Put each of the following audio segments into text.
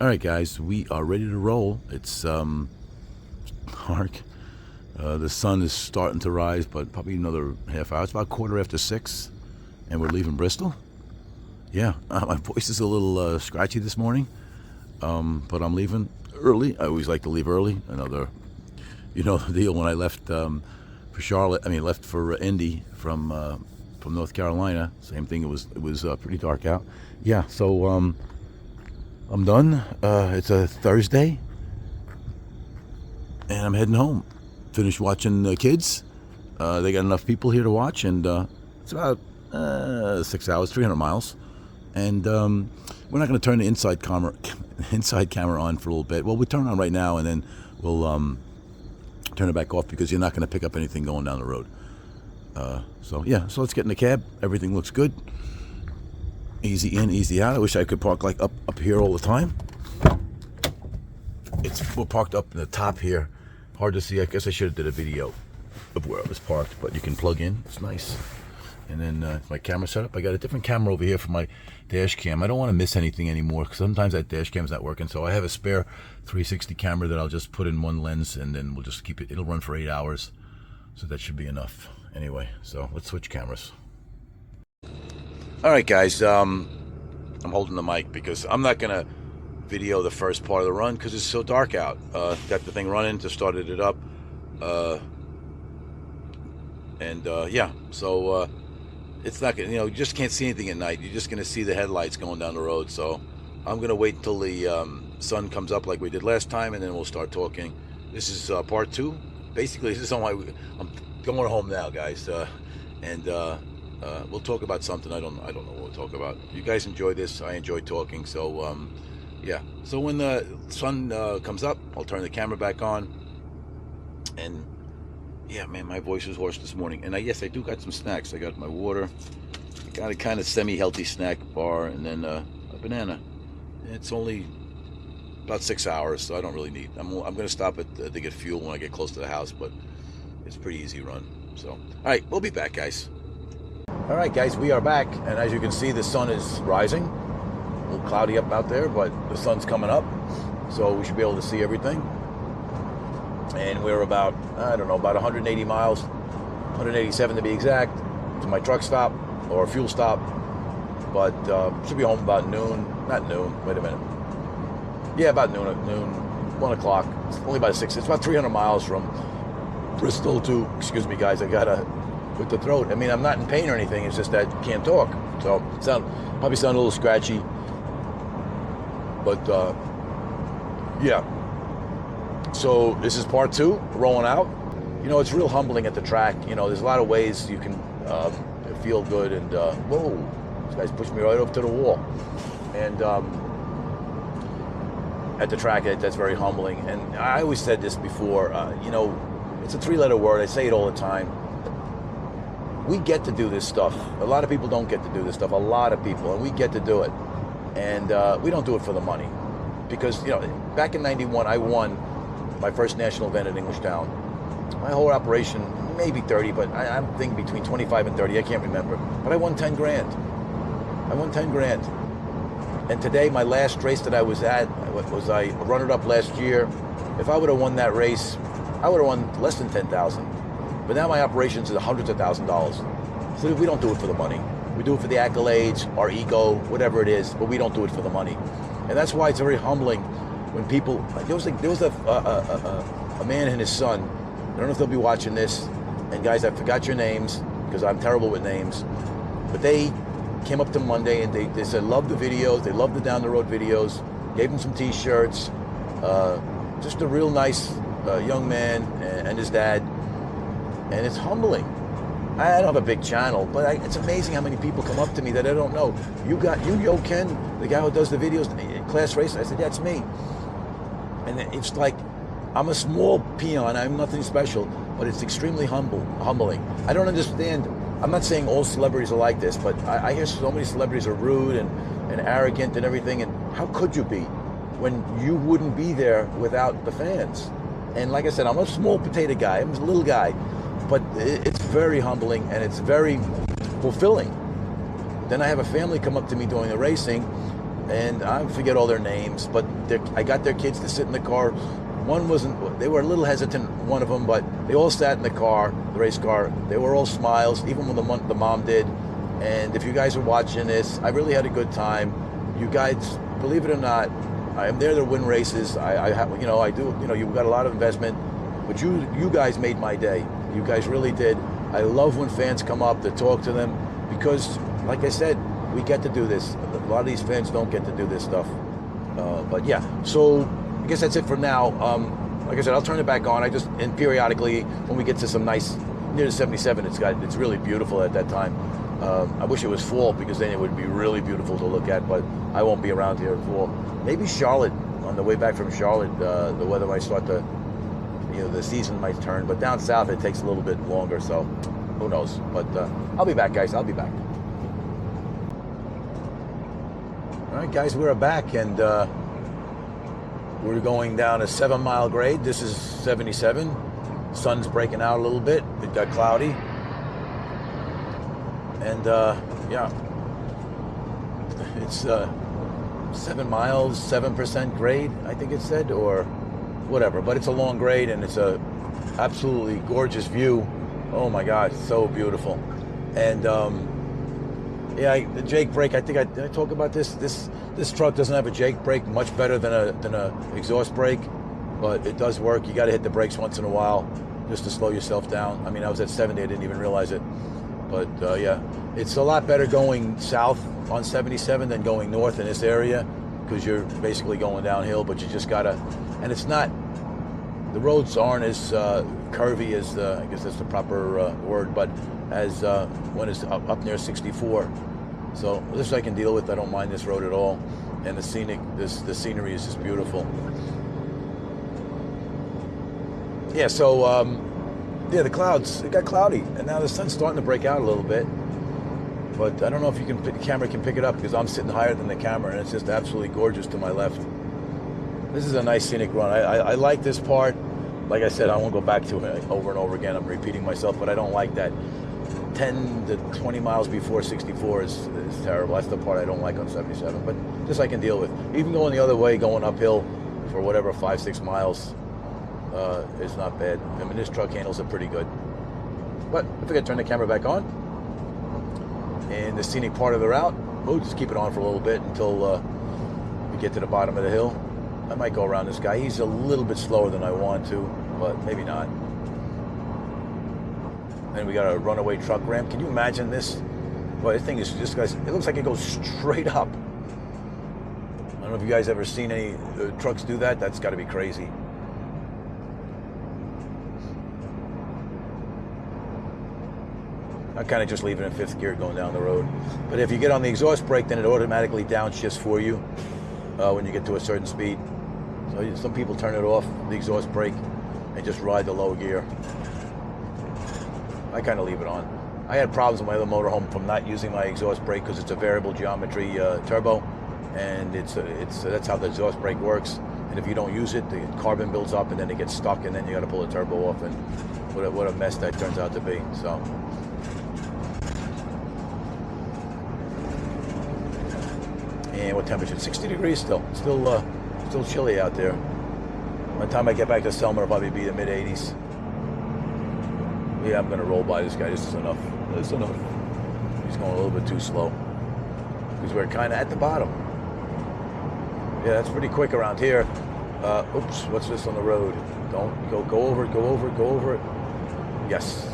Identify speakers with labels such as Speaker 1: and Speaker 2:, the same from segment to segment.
Speaker 1: All right, guys, we are ready to roll. It's dark. The sun is starting to rise, but probably another half hour. It's about 6:15, and we're leaving Bristol. Yeah, my voice is a little scratchy this morning, but I'm leaving early. I always like to leave early. Another, the deal when I left for Charlotte. I mean, left for Indy from North Carolina. Same thing. It was pretty dark out. Yeah, so I'm done. It's a Thursday, and I'm heading home. Finished watching the kids. They got enough people here to watch, and it's about 6 hours, 300 miles. And we're not going to turn the inside camera on for a little bit. Well, we turn it on right now, and then we'll turn it back off because you're not going to pick up anything going down the road. So let's get in the cab. Everything looks good. Easy in, easy out. I wish I could park like up here all the time. We're parked up in the top here. Hard to see. I guess I should have did a video of where I was parked, but you can plug in. It's nice. And then my camera setup. I got a different camera over here for my dash cam. I don't want to miss anything anymore because sometimes that dash cam's not working. So I have a spare 360 camera that I'll just put in one lens, and then we'll just keep it. It'll run for 8 hours. So that should be enough. Anyway, so let's switch cameras. All right, guys, I'm holding the mic because I'm not going to video the first part of the run because it's so dark out. Got the thing running, just started it up. So it's not going to, you just can't see anything at night. You're just going to see the headlights going down the road. So I'm going to wait until the sun comes up like we did last time, and then we'll start talking. This is part 2. Basically, this is on I'm going home now, guys. We'll talk about something. I don't know what we'll talk about. You guys enjoy this. I enjoy talking. So, So when the sun comes up, I'll turn the camera back on. And, yeah, man, my voice was hoarse this morning. And I do got some snacks. I got my water. I got a kind of semi-healthy snack bar and then a banana. It's only about 6 hours, so I don't really need. I'm going to stop to get fuel when I get close to the house, but it's a pretty easy run. So, all right, we'll be back, guys. All right, guys, we are back, and as you can see, the sun is rising. A little cloudy up out there, but the sun's coming up, so we should be able to see everything. And we're about 180 miles, 187 to be exact, to my truck stop or fuel stop. But should be home about noon. Not noon. Wait a minute. Yeah, about noon. 1 o'clock. It's only about 6. It's about 300 miles from Bristol to. Excuse me, guys. I gotta. With the throat. I mean, I'm not in pain or anything. It's just that I can't talk. So probably sound a little scratchy. But yeah. So this is part 2, rolling out. It's real humbling at the track. There's a lot of ways you can feel good. And whoa, this guy's pushed me right up to the wall. And at the track, that's very humbling. And I always said this before. It's a 3-letter word. I say it all the time. We get to do this stuff. A lot of people don't get to do this stuff. A lot of people, and we get to do it. And we don't do it for the money. Because, back in 91, I won my first national event at Englishtown. My whole operation, maybe 30, but I'm thinking between 25 and 30, I can't remember. But I won 10 grand. And today, my last race that I was at, I runner-up last year. If I would have won that race, I would have won less than 10,000. But now my operations is hundreds of $1,000s. So we don't do it for the money. We do it for the accolades, our ego, whatever it is, but we don't do it for the money. And that's why it's very humbling when people, there was a man and his son, I don't know if they'll be watching this, and guys, I forgot your names, because I'm terrible with names, but they came up to Monday and they said, love the videos, they love the down the road videos, gave him some t-shirts, just a real nice young man and his dad. And it's humbling. I don't have a big channel, but it's amazing how many people come up to me that I don't know. You Ken, the guy who does the videos, class race. I said, that's me. And it's like, I'm a small peon. I'm nothing special, but it's extremely humbling. I don't understand. I'm not saying all celebrities are like this, but I hear so many celebrities are rude and arrogant and everything. And how could you be when you wouldn't be there without the fans? And like I said, I'm a small potato guy. I'm a little guy. But it's very humbling and it's very fulfilling. Then I have a family come up to me during the racing and I forget all their names, but I got their kids to sit in the car. One wasn't, they were a little hesitant, one of them, but they all sat in the car, the race car. They were all smiles, even when the mom did. And if you guys are watching this, I really had a good time. You guys, believe it or not, I am there to win races. I have, I do, you've got a lot of investment, but you guys made my day. You guys really did. I love when fans come up to talk to them because, like I said, we get to do this. A lot of these fans don't get to do this stuff. But yeah, so I guess that's it for now. Like I said, I'll turn it back on. And periodically, when we get to some nice, near the 77, it's really beautiful at that time. I wish it was fall because then it would be really beautiful to look at, but I won't be around here in fall. Maybe Charlotte, on the way back from Charlotte, the weather might start to, the season might turn, but down south it takes a little bit longer, so who knows. But I'll be back, guys. I'll be back. All right, guys, we're back, and we're going down a 7-mile grade. This is 77. Sun's breaking out a little bit. It got cloudy. And yeah, it's 7 miles, 7% grade, I think it said, or whatever. But it's a long grade, and it's a absolutely gorgeous view. Oh my God, so beautiful. And yeah, the Jake brake. I think did I talk about this. This truck doesn't have a Jake brake, much better than a exhaust brake, but it does work. You got to hit the brakes once in a while just to slow yourself down. I mean, I was at 70, I didn't even realize it. But yeah, it's a lot better going south on 77 than going north in this area because you're basically going downhill, but you just gotta, and it's not, the roads aren't as curvy as, I guess that's the proper word, but as when it's up near 64. So this I can deal with. I don't mind this road at all. And the scenery is just beautiful. Yeah, so, yeah, the clouds, it got cloudy, and now the sun's starting to break out a little bit. But I don't know if the camera can pick it up because I'm sitting higher than the camera, and it's just absolutely gorgeous to my left. This is a nice scenic run. I like this part. Like I said, I won't go back to it over and over again. I'm repeating myself, but I don't like that 10 to 20 miles before 64 is terrible. That's the part I don't like on 77, but this I can deal with. Even going the other way, going uphill for whatever, 5-6 miles, is not bad. I mean, this truck handles it pretty good. But if I could turn the camera back on, and the scenic part of the route, we'll just keep it on for a little bit until we get to the bottom of the hill. I might go around this guy. He's a little bit slower than I want to, but maybe not. And we got a runaway truck ramp. Can you imagine this? Boy, this thing is just, guys, it looks like it goes straight up. I don't know if you guys ever seen any trucks do that. That's got to be crazy. I kind of just leave it in 5th gear going down the road. But if you get on the exhaust brake, then it automatically downshifts for you when you get to a certain speed. So some people turn it off, the exhaust brake, and just ride the low gear. I kind of leave it on. I had problems with my other motorhome from not using my exhaust brake because it's a variable geometry turbo, and that's how the exhaust brake works. And if you don't use it, the carbon builds up, and then it gets stuck, and then you got to pull the turbo off, and what a mess that turns out to be. So. And what temperature? 60 degrees still. Still chilly out there. By the time I get back to Selma, it'll probably be the mid-80s. Yeah, I'm going to roll by this guy. This is enough. This is enough. He's going a little bit too slow. Because we're kind of at the bottom. Yeah, that's pretty quick around here. Oops, what's this on the road? Don't go over it, go over it, go over it. Yes.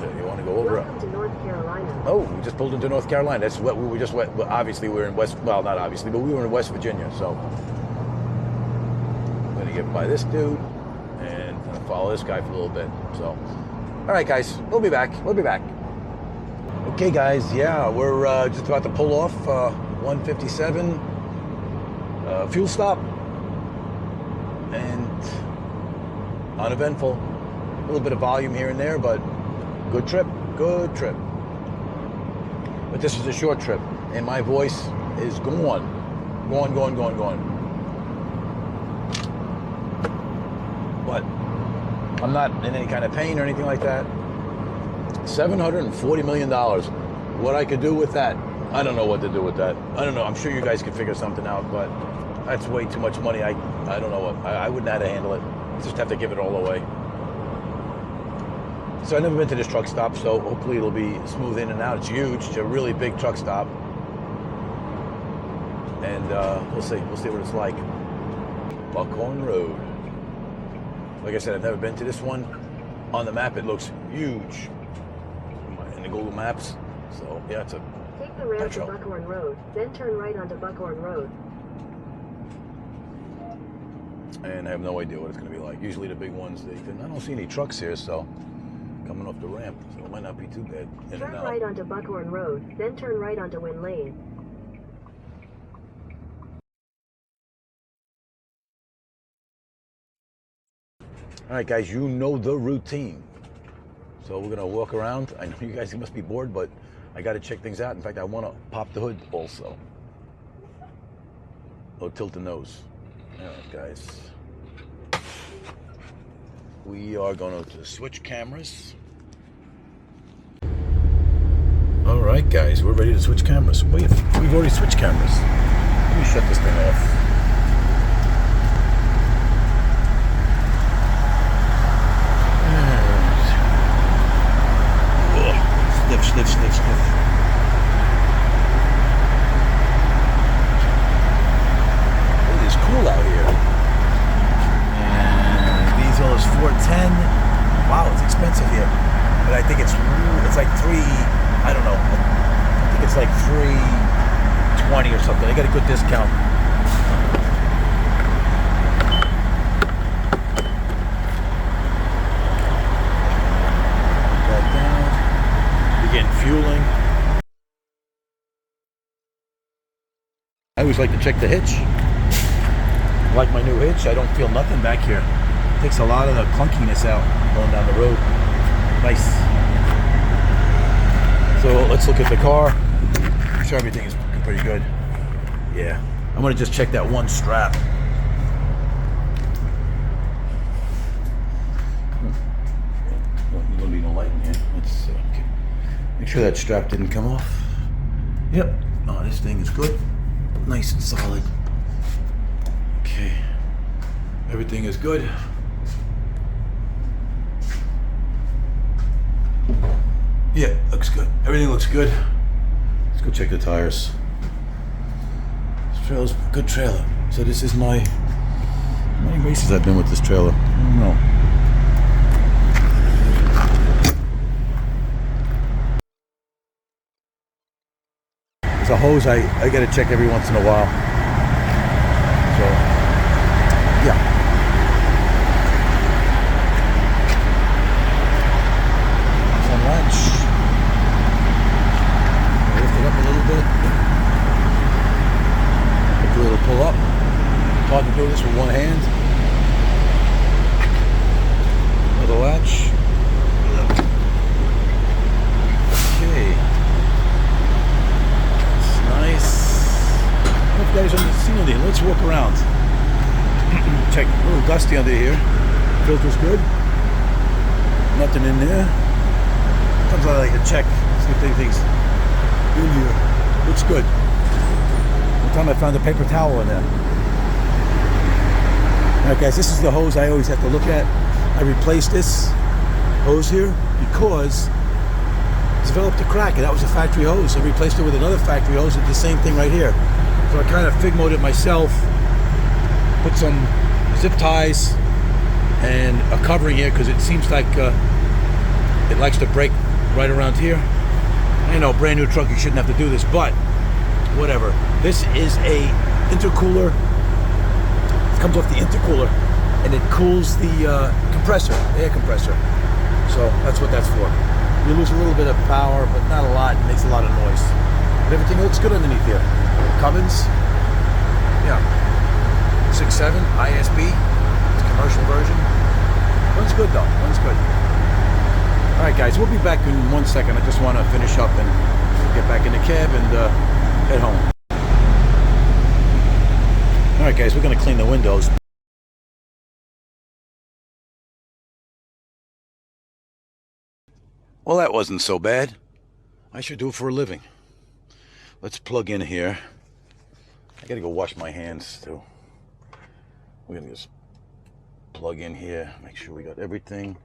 Speaker 1: You want to go over it?
Speaker 2: Welcome to North Carolina.
Speaker 1: Oh, we just pulled into North Carolina. That's what we were just. Obviously, we were in West. Well, not obviously, but we were in West Virginia. So I'm gonna get by this dude and I'm gonna follow this guy for a little bit. So, all right, guys, we'll be back. We'll be back. Okay, guys. Yeah, we're just about to pull off 157 fuel stop and uneventful. A little bit of volume here and there, but. Good trip, good trip. But this is a short trip, and my voice is gone. But I'm not in any kind of pain or anything like that. $740 million. What I could do with that, I don't know what to do with that. I don't know. I'm sure you guys can figure something out, but that's way too much money. I don't know what. I wouldn't know how to handle it. Just have to give it all away. So I've never been to this truck stop, so hopefully it'll be smooth in and out. It's huge. It's a really big truck stop. And we'll see. We'll see what it's like. Buckhorn Road. Like I said, I've never been to this one. On the map, it looks huge in the Google Maps. So yeah, it's a
Speaker 2: Take the ramp to Buckhorn Road, then turn right onto Buckhorn Road.
Speaker 1: And I have no idea what it's going to be like. Usually the big ones, I don't see any trucks here, so coming off the ramp, so it might not be too bad.
Speaker 2: Turn right onto Buckhorn Road, then turn right onto Wynn Lane.
Speaker 1: All right, guys, you know the routine. So we're gonna walk around. I know you guys must be bored, but I got to check things out. In fact, I want to pop the hood also. Oh, tilt the nose. All right, guys. We are going to switch cameras. All right, guys, we're ready to switch cameras. We've already switched cameras. Let me shut this thing off. Sniff. It is cool out here. And diesel is 410. Wow, it's expensive here. But I think it's like I don't know. I think it's like 320 or something. I got a good discount. Fueling. I always like to check the hitch. Like my new hitch, I don't feel nothing back here. It takes a lot of the clunkiness out going down the road. Nice. So let's look at the car. I'm sure everything is pretty good. Yeah. I'm gonna just check that one strap. There's gonna be no light in here. Let's okay. Make sure that strap didn't come off. Yep. Oh, this thing is good. Nice and solid. Okay. Everything is good. Yeah, looks good. Everything looks good. Let's go check the tires. This trailer's a good trailer. So this is how many races I've been with this trailer? I don't know. The hose I gotta check every once in a while. So yeah. Some latch. Lift it up a little bit. Hopefully it'll pull up. It's hard to do this with one hand. Another latch. Okay. Guys, under here. Let's walk around. Check. A little dusty under here. Filter's good. Nothing in there. Sometimes I like to check, see if anything's in here. Looks good. One time I found a paper towel in there. Alright guys, this is the hose I always have to look at. I replaced this hose here because it developed a crack, and that was a factory hose. I replaced it with another factory hose with the same thing right here. So I kind of fig-mode it myself, put some zip ties and a covering here because it seems like it likes to break right around here. I know, brand new truck, you shouldn't have to do this, but whatever. This is a intercooler. It comes off the intercooler and it cools the compressor, air compressor. So that's what that's for. You lose a little bit of power, but not a lot. It makes a lot of noise. But everything looks good underneath here. Cummins, yeah, 6.7 ISB, it's a commercial version. One's good though, one's good. All right guys, we'll be back in 1 second. I just want to finish up and get back in the cab and head home. All right guys, we're going to clean the windows. Well, that wasn't so bad. I should do it for a living. let's plug in here. I gotta go wash my hands too. We're gonna just plug in here, make sure we got everything.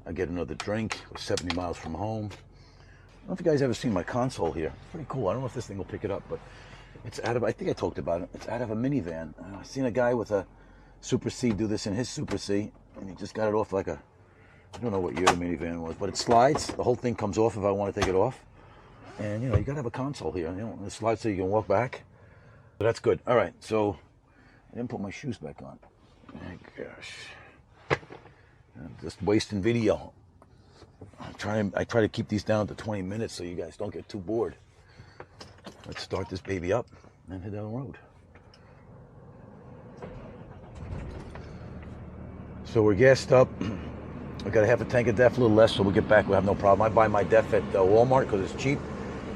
Speaker 1: I get another drink. We're 70 miles from home. I don't know if you guys ever seen my console here. It's pretty cool. I don't know if this thing will pick it up, but it's out of, I think I talked about it. It's out of a minivan. I've seen a guy with a Super C do this in his Super C, and he just got it off like a, I don't know what year the minivan was, but it slides. The whole thing comes off if I want to take it off. And, you know, you got to have a console here. You know, it slides so you can walk back. But that's good. All right, so I didn't put my shoes back on. Oh, gosh. I'm just wasting video. I try to keep these down to 20 minutes so you guys don't get too bored. Let's start this baby up and head down the road. So we're gassed up. We got a half a tank of DEF, a little less, so we'll get back. We'll have no problem. I buy my DEF at Walmart because it's cheap.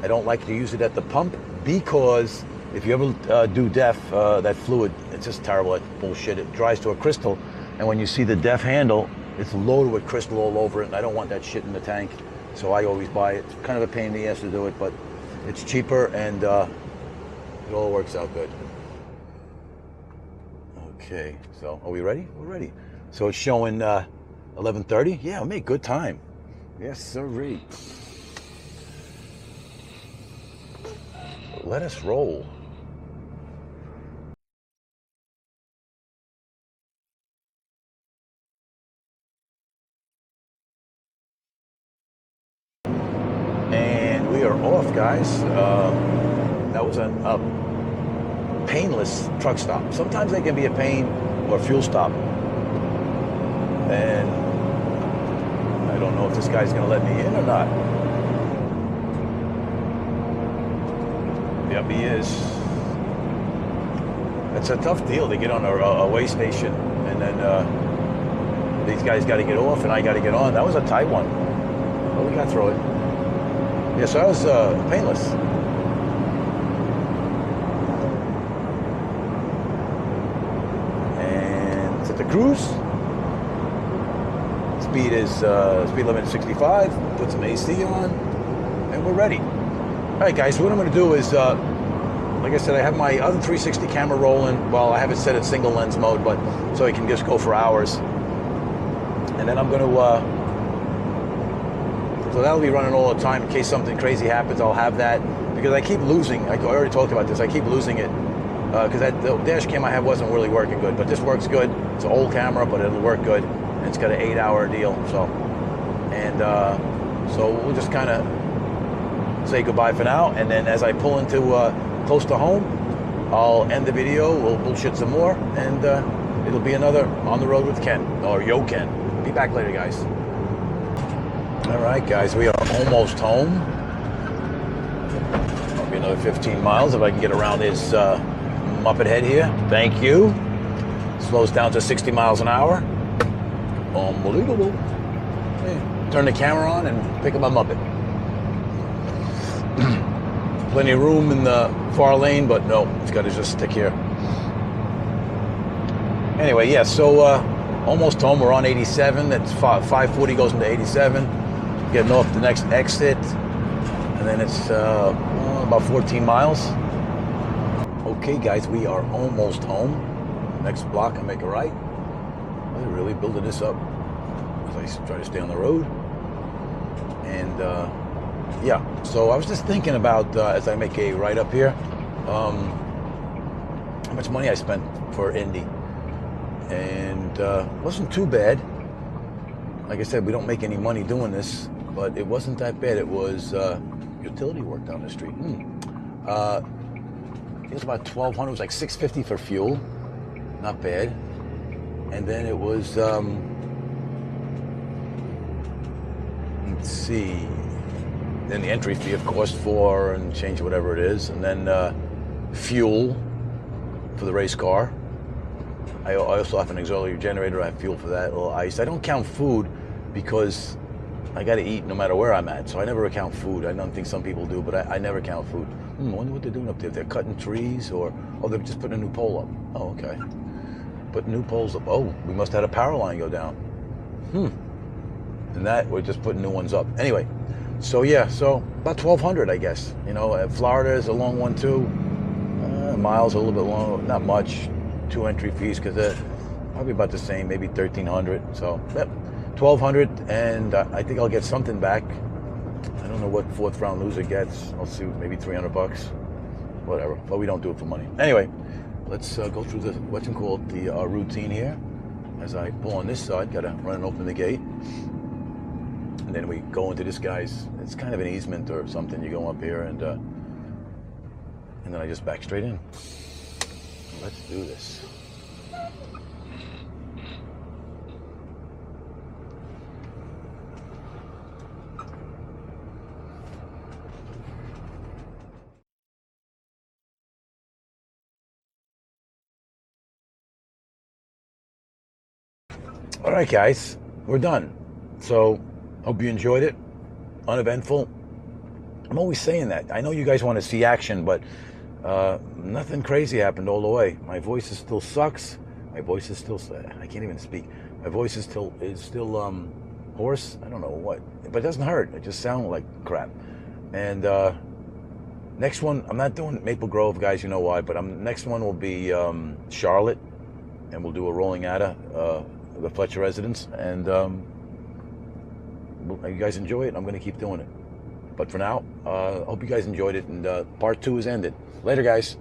Speaker 1: I don't like to use it at the pump because if you ever do DEF, that fluid, it's just terrible. That bullshit. It dries to a crystal, and when you see the DEF handle, it's loaded with crystal all over it, and I don't want that shit in the tank, so I always buy it. It's kind of a pain in the ass to do it, but it's cheaper, and it all works out good. Okay, so are we ready? We're ready. So it's showing 11:30. Yeah, we made good time. Yes, sirree. Let us roll. And we are off, guys. That was a painless truck stop. Sometimes they can be a pain or a fuel stop. And I don't know if this guy's going to let me in or not. Yep, he is. It's a tough deal to get on a way station, and then these guys got to get off, and I got to get on. That was a tight one. Well, we got through it. Yeah, so that was painless. And set the cruise. Speed is speed limit 65. Put some AC on, and we're ready. All right, guys. So what I'm going to do is, like I said, I have my other 360 camera rolling. Well, I have it set at single lens mode, but so it can just go for hours. And then I'm going to. So that'll be running all the time in case something crazy happens. I'll have that because I keep losing. I already talked about this. I keep losing it because the dash cam I have wasn't really working good. But this works good. It's an old camera, but it'll work good. And it's got an 8-hour deal. So, and so we'll just kind of say goodbye for now. And then as I pull into close to home, I'll end the video. We'll bullshit some more, and it'll be another On the Road with Ken or Yo Ken. Be back later, guys. All right, guys, we are almost home. I'll be another 15 miles if I can get around this Muppet head here. Thank you. Slows down to 60 miles an hour. Unbelievable. Yeah. Turn the camera on and pick up my Muppet. Plenty of room in the far lane, but no, it's got to just stick here. Anyway, yeah, so almost home. We're on 87. That's 540 goes into 87. Getting off the next exit, and then it's about 14 miles. Okay, guys, we are almost home. Next block, I make a right. They're really building this up as I try to stay on the road. And yeah, so I was just thinking about as I make a right up here, how much money I spent for Indy, and wasn't too bad. Like I said, we don't make any money doing this. But it wasn't that bad. It was utility work down the street. It was about $1,200. It was like $650 for fuel. Not bad. And then it was, let's see. Then the entry fee, of course, for and change whatever it is. And then fuel for the race car. I also have an auxiliary generator. I have fuel for that. A little ice. I don't count food because I got to eat no matter where I'm at, so I never count food. I don't think some people do, but I never count food. I wonder what they're doing up there. They're cutting trees, or they're just putting a new pole up. Oh, okay. Putting new poles up. Oh, we must have had a power line go down. And that, we're just putting new ones up. Anyway, So yeah, so about 1,200, I guess. You know, Florida is a long one too. Miles a little bit long, not much. 2 entry fees because probably about the same, maybe 1,300. So yep, 1,200, and I think I'll get something back. I don't know what fourth round loser gets. I'll see, maybe $300, whatever. But we don't do it for money. Anyway, let's go through the what's it called, the routine here. As I pull on this side, gotta run and open the gate. And then we go into this guy's, it's kind of an easement or something. You go up here and then I just back straight in. Let's do this. All right, guys, we're done. So, hope you enjoyed it. Uneventful. I'm always saying that. I know you guys want to see action, but nothing crazy happened all the way. My voice is still sucks. My voice is still, I can't even speak. My voice is still hoarse. I don't know what, but it doesn't hurt. It just sounds like crap. And next one, I'm not doing Maple Grove, guys. You know why? But next one will be Charlotte, and we'll do a rolling out of the Fletcher residence. And you guys enjoy it. I'm going to keep doing it. But for now, hope you guys enjoyed it. And part 2 is ended. Later, guys.